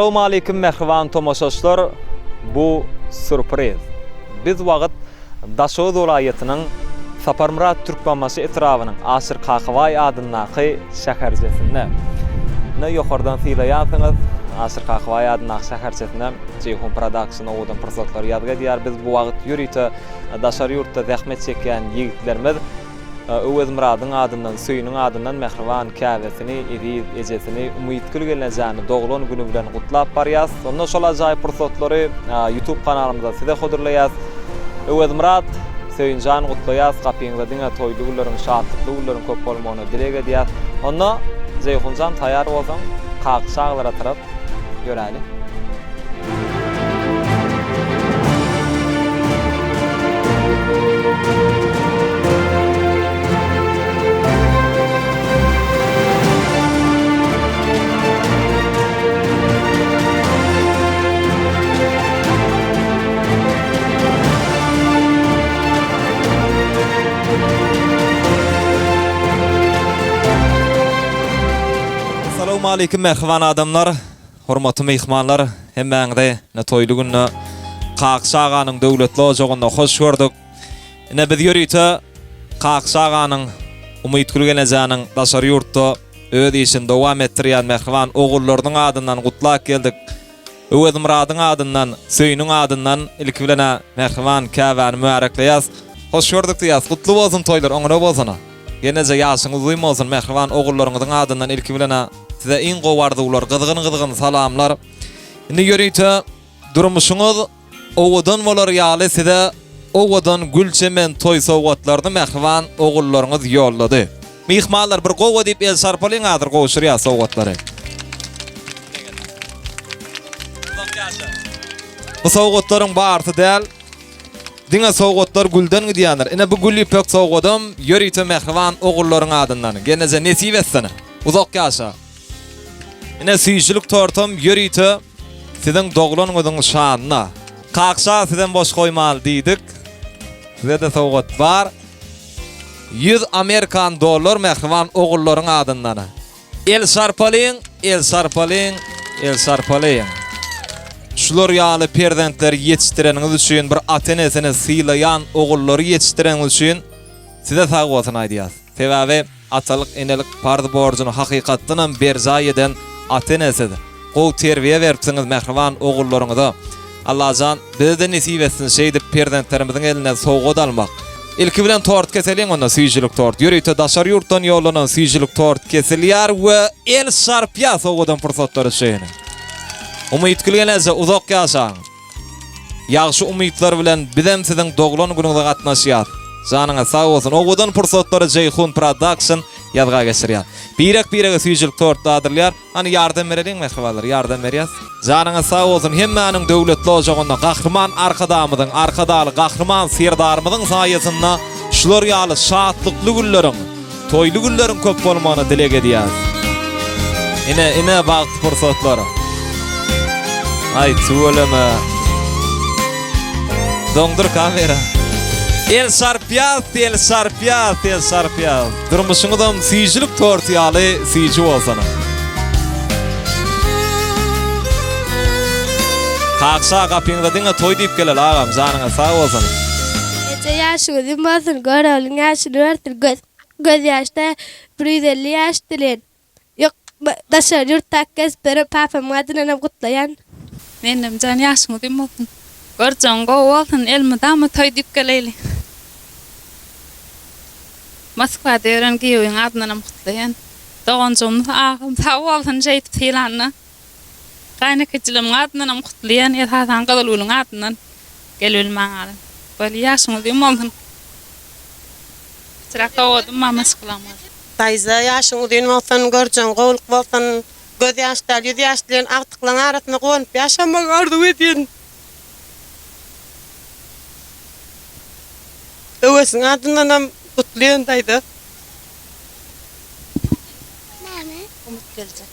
Assalamu alaykum mehriban tomoşaşlar. Bu sürpriz. Biz wagt Daşoz welaýatynyň Saparmurat Türkmenbaşy etrawynyň Aşyr Kakıway adyndaky şäherjesinde. Ne ýokardan sylaýarsyňyz, Aşyr Kakıway adyndaky şäherjesinde Ceyhun Production owdan pursatlar ýadga diýär. Biz bu wagt ýürüýte daşary ýurtda zähmet çeken ýigitlerimiz Öwez Muradyň adyndan, Süýüniň adyndan mehriban käwesini, ediz ejesini, umytkyl gelenjäni doglan güni bilen gutlap barýas. Onda şol ajaýyp pursatlary YouTube kanalymyzda size hodurlaýas. Öwez Murad, Süýünjan gutlaýas, gapyňyzda diňe toýly günleriň, şadlykly günleriň köp bolmagyny dilek edýär. Onda Ceyhunjan taýar bolsaň, kakşaglara tarap ýöräli. Assalamu alaykum mehriban adamlar, hormatly mehmanlar, hemmäňde ne toýly günne Kakşaganyň döwletli ojagynda hoş gördük. Ne biz ýürüýte Kakşaganyň umytkyl gelenjäniň daşary ýurtda öz işini dowam etdirýän mehriban ogullaryň adyndan gutlak geldik. Öwez Muradyň adyndan, Süýüniň adyndan ilki bilen mehriban käwäni mübarekleýäs. Hoş gördük diýäs. Gutly bolsun toýlar, oňra bolsun. Genece ýaşyňyz duýmasyn mehriban ogullaryňyň adyndan ilki bilen size in gowardylar, gyzgyn salamlar. Indi ýörüýte durmuşyňyz owadan bolar ýaly size owadan gülçemen toy sowgatlaryny mehriban ogullaryňyz ýollady. Mehmanlar bir gowa diýip el sarpalyň adyr gowşurýar sowgatlary. Bu sowgatlaryň barty däl. Diňe sowgatlar gülden gidýänler. Ine bu gül ipek sowgadam ýörüýte mehriban ogullaryň adyndan. Geneze nesip etsene. Uzak ýaşa. Ine süýçilik tortam ýörüýte siziň doglanyňyzyň şanyna. Kakşa sizden boş goýmaly diýdik. Size de sowgat bar. 100 Amerikan dollar mehriban ogullaryň adyndan. El sarpalyň. Şular ýaly perzentler ýetişdireniňiz üçin bir ata-enesini sylaýan ogullary ýetişdireniňiz üçin size sag bolsun aýdýas. Sebäbi atalyk enelik pardy borjuny hakykatdan berza eden ata-enesidir. Gow terbiýe beripsiňiz mehriban ogullaryňyza. Allahjan bizde nesip etsin şeýdi perzentlerimiziň elinden sowgat almak. Ilki bilen tort keseliň onda süýçilik tort. Ýörüýte daşary ýurtdan ýollanan süýçilik tort kesilýär we el şarpýa sowgadan pursatlary şeýni. Umytkyl gelense uzak ýaşaň. Ýagşy umytlar bilen bizem siziň doglan günüňizde gatnaşýar. Janyňa sag bolsun. Owadan pursatlary Ceyhun Production ýadga geçirýär. Birek süýçilik tort adyrlar. Hani ýardam bereliň mehribanlar, ýardam berýäs. Janyňa sag bolsun. Hemmäniň döwletli ojagynda gahryman arkadamyzyň, arkadaly gahryman serdarymyzyň saýasynda şular ýaly şadlykly günleriň, toýly günleriň köp bolmagyny dilek edýär. Ine bagt pursatlary. Ay tuğulama. Dongdur kamera. El sarpiyat. Durmuşuňyzam süýçilik tort ýaly süýçi bolsana. Kakşa gapyňda diňe toy diýip geler agam, janyňa sag bolsun. Eje ýaşyňyz bolsun, göreliň ýaşyny göz ýaşda 150 ýaş dilen. Ýok, daşary ýurtda kesberip papam adynam gutlaýan. Benim can yaşımı bilmedin. Görcan govaltın elmi damı toy dip geleyli. Moskva'da öğren giyiyorsun adından mutlayan. Doğancımın ağım tavaltın şeyt filanına. Kaynakçılığımın adından mutlayan. Yatağdan kadalulun adından geliyordum bana. Böyle yaşımı bilmedin. Çırak doğdum mamas kılamadı. Tayza yaşımı bilmedin. Görcan govalık bolsan. Göz yaşlar, yüz yaşların artıklan arasına konup yaşamak arzu edin. Öwesiň adyndan gutlaýandaydy. Näme? Umut geljek.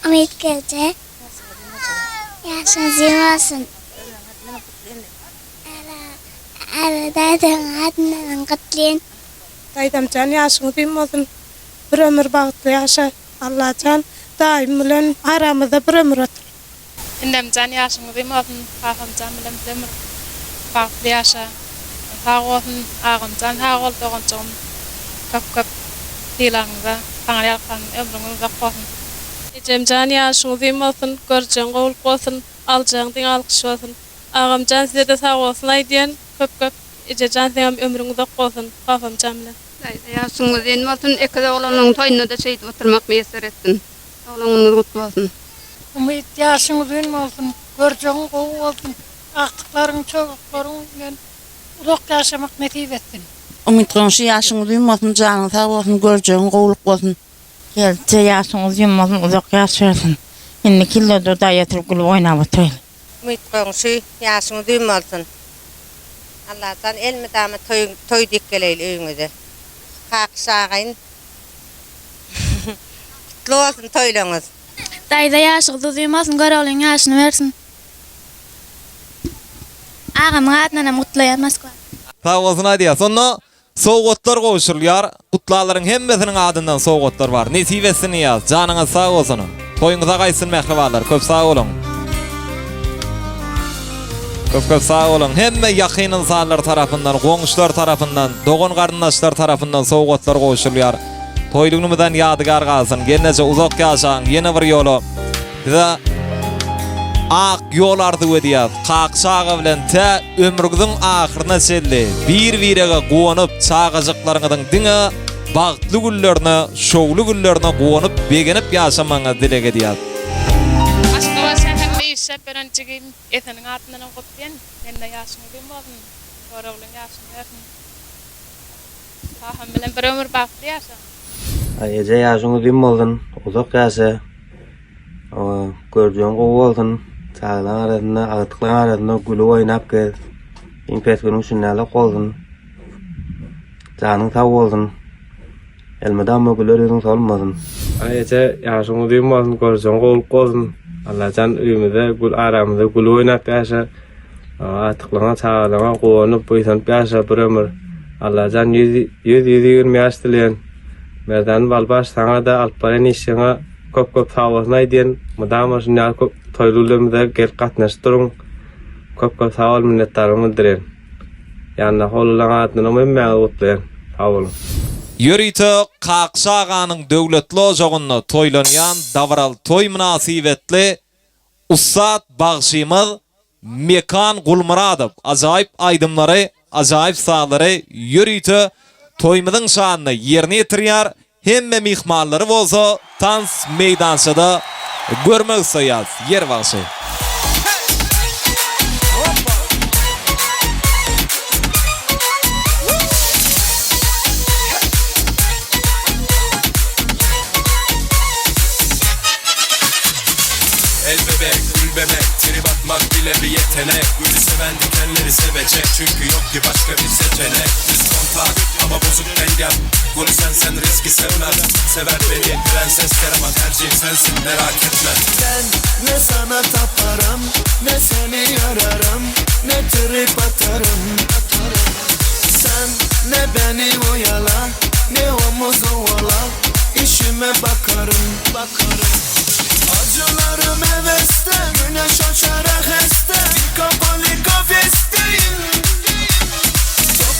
Umut geljek. Yaşyňyz ýymasyn. Daydan adından qatlen. Daydamcan yaşını bilmedin. Bir ömür bağıtlı yaşa. Allah'can daim bilen aramızda bir ömür otur. Indemcan yaşını bilmedin. Kafamcan bilen demir. Farklı yaşa. Sağ olsun, ağımcan sağ ol, doğuncuğum. Köp dilanıza, tanrıyalkan ömrünüzde olsun. Ecemcan yaşını bilmedin. Göreceğin qoğul olsun. Alacağın din alkış olsun. Ağamcan size de sağ olsun aydiyen. Köp Ececan sen ömrünüzde olsun. Kafamcan bilen. Yaşыңыз ен болсын, екі де оğlanın toyuna da şehit oturmak mesir etsin. Oğlanınız kutlu olsun. Ümit yaşınız ön olsun, göreceğin qoğu olsun, aktıkların, çocukların uzak yaşamak nasip etsin. Ümit qonşu yaşınız ön olsun, canın sağ olsun, göreceğin qoğuluk olsun. Gelce yaşınız ön olsun, uzak yaşarsın. Şimdi killodur da yatırıp gülü oynab oturayım. Ümit qoňşy ýaşyňyz düýüm bolsun. Allah'tan elmidama toy dikkeleyli öýüňize. Kakşağın. Kutlu olsun toylaňyz. Dayda yaşıqlı duymasın, görevlin yaşını versin. Ağamın adına mutlayan Moskva. Sağ olsun Adiýa. Sonra sowgatlar goşulýar. Kutlalaryň hemmesiniň adyndan sowgatlar bar. Nesip etsin ýaz. Janyňyz sağ bolsun. Toyuňyza gaýsyn mehribanlar. Köp sağ olun. Köp sağ olun. Hemme ýakyn insanlar tarapyndan, goňuşlar tarapyndan, dogan garyndaşlar tarapyndan sowgatlar goşulýar. Toýlugyňyzdan ýadygar galsyn. Gelneje uzak ýaşaň, ýene bir ýolo. Bize ak ýol ardy edýär. Kakşaga bilen te ömrüňiziň ahyryna çeldi. Bir-birege gowanyp çagajaklaryňyň diňe bagtly günlerini, şowly günlerini gowanyp begenip ýaşamaňyzy dilek edýär. Başka başka hemme işe berençigim eteniň adından gutlayan. Ende yaşını bilmedin. Görevlin yaşını versin. Kafam bilen bir ömür bagtly yaşa. Ece yaşını düýüm boldun, uzak ýaşa. Görjeň gowy bolsun, çaglaň arasynda, agtyklaň arasynda güli oýnap gel. Infeksiýon üçin näle bolsun. Janyň sag bolsun. Elmedam mögülerin solmasyn. Ece yaşını düýüm bolsun, görjeň gowy bolsun. Allah'tan öýümizde gül aramyzda güli oýnap ýaşa. Agtyklaňa, çaglaňa gowanyp boýsan ýaşa bir ömür. Allah'tan 100 ýaş dileýän. Merdan balbaş sana da alparen işine köp sağ olsun aydiyen. Mudama şunlar toylulumda gel katnaştırın. Köp sağ ol minnettarımı diren. Yani holulan adını mümmel gutlayan. Sağ olun. Ýörite Kakşaganyň döwletli ojagyna toýlanýan davral toy münasibetli Ussat bagşymyz Mekan Gulmuradow ajaýyp aýdymlary, ajaýyp saglary ýörite toýmyzyň şanyny ýerine ýetirýär. Hemme mihmanlary bolsa tans meýdançyda görmek isteýär. Yer bagşy. El bebek, gül bebek, trip atmak bile bir yetenek. Gülü seven dikenleri sevecek, çünkü yok ki başka bir seçenek. Düz kontak ama bozuk dengem. Bunu sen riski sevmez. Sever beni prensesler ama tercih sensin, merak etme. Ben ne sana taparım, ne seni yararım, ne trip atarım. Sen ne beni oyala, ne omuz ovala, işime bakarım. Acılarım heveste, güneş açarak heste, bir kapalı kafesteyim.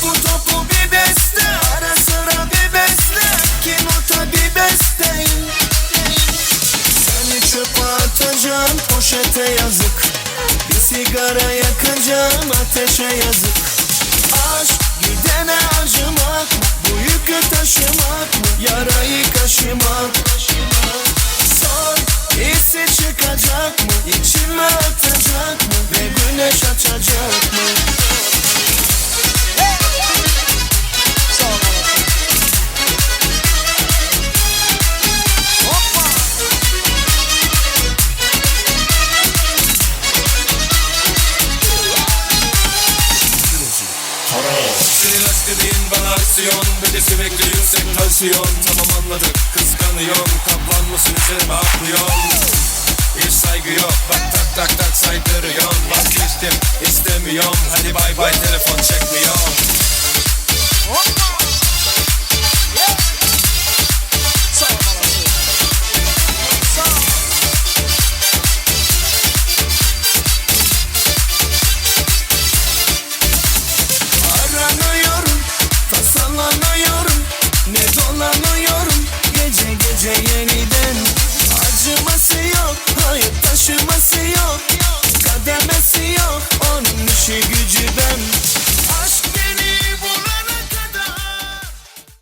Topu bir beste, ara sıra bir besle, iki nota bir besteyim. Seni çöpe atacağım, poşete yazık. Bir sigara yakacağım, ateşe yazık. Aşk gidene acımak mı? Bu yükü taşımak mı? Yarayı kaşımak. Sor, hissi çıkacak mı? İçime atacak mı? Ve güneş açacak mı? Senin aşk dediğin bana aksiyon, ve de sürekli yüksek tansiyon. Tamam anladık, kıskanıyorsun, kaplan mısın üzerime atlıyorsun. Hiç saygı yok bak tak tak tak saydırıyorum. Vazgeçtim istemiyorum. Hadi bay bay telefon çekmiyor.